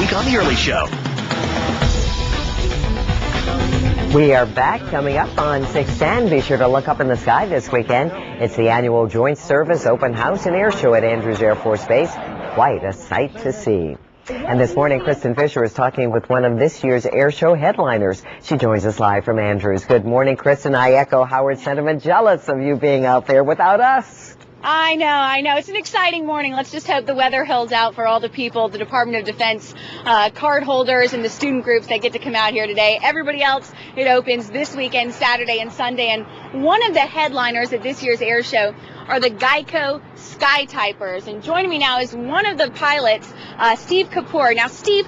week on the Early Show. We are back coming up on 610. Be sure to look up in the sky this weekend. It's the annual Joint Service Open House and Air Show at Andrews Air Force Base. Quite a sight to see. And this morning, Kristen Fisher is talking with one of this year's air show headliners. She joins us live from Andrews. Good morning, Kristen. I echo Howard's sentiment, jealous of you being out there without us. I know. It's an exciting morning. Let's just hope the weather holds out for all the people, the Department of Defense card holders and the student groups that get to come out here today. Everybody else, it opens this weekend, Saturday and Sunday. And one of the headliners at this year's air show are the GEICO Skytypers. And joining me now is one of the pilots, Steve Kapur. Now, Steve,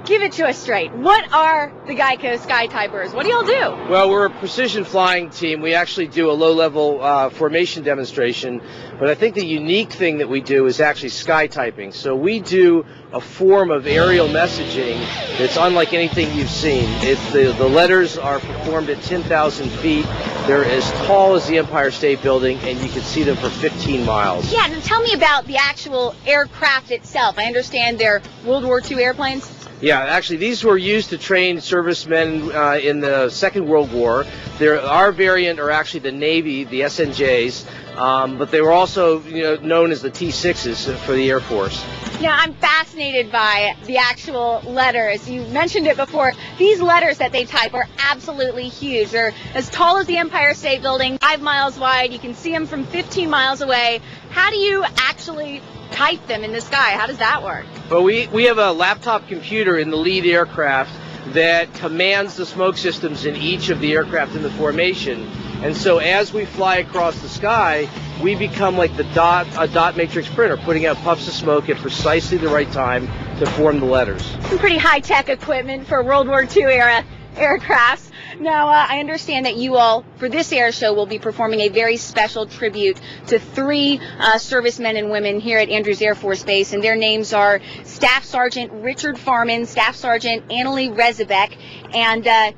give it to us straight. What are the GEICO Skytypers? What do y'all do? Well, we're a precision flying team. We actually do a low-level formation demonstration, but I think the unique thing that we do is actually sky typing. So we do a form of aerial messaging that's unlike anything you've seen. The letters are performed at 10,000 feet. They're as tall as the Empire State Building, and you can see them for 15 miles. Yeah, now tell me about the actual aircraft itself. I understand they're World War II airplanes. Yeah, actually, these were used to train servicemen in the Second World War. Our variant are actually the Navy, the SNJs, but they were also known as the T-6s for the Air Force. Now, I'm fascinated by the actual letters. You mentioned it before. These letters that they type are absolutely huge. They're as tall as the Empire State Building, 5 miles wide. You can see them from 15 miles away. How do you actually type them in the sky? How does that work? Well, we have a laptop computer in the lead aircraft that commands the smoke systems in each of the aircraft in the formation. And so as we fly across the sky, we become like a dot matrix printer, putting out puffs of smoke at precisely the right time to form the letters. Some pretty high-tech equipment for World War II era aircrafts. Now, I understand that you all, for this air show, will be performing a very special tribute to 3 servicemen and women here at Andrews Air Force Base, and their names are Staff Sergeant Richard Farman, Staff Sergeant Annalie Rezebek, and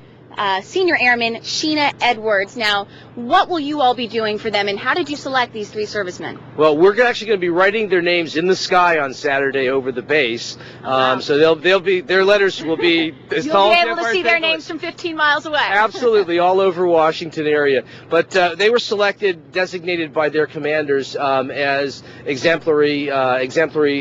Senior Airman Sheena Edwards. Now, what will you all be doing for them, and how did you select these 3 servicemen? Well, we're actually going to be writing their names in the sky on Saturday over the base. Wow. So their letters will be as tall as You'll be able to see their names from 15 miles away. Absolutely, all over Washington area. But they were designated by their commanders as exemplary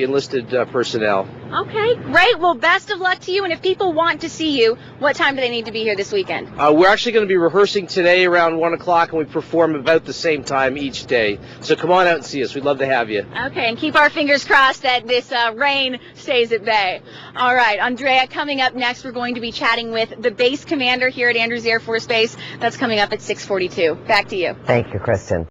enlisted personnel. Okay, great. Well, best of luck to you. And if people want to see you, what time do they need to be here this weekend? We're actually going to be rehearsing today around 1 o'clock, and we perform about the same time each day. So come on out and see us. We'd love to have you. Okay, and keep our fingers crossed that this rain stays at bay. All right, Andrea, coming up next, we're going to be chatting with the base commander here at Andrews Air Force Base. That's coming up at 6:42. Back to you. Thank you, Kristen.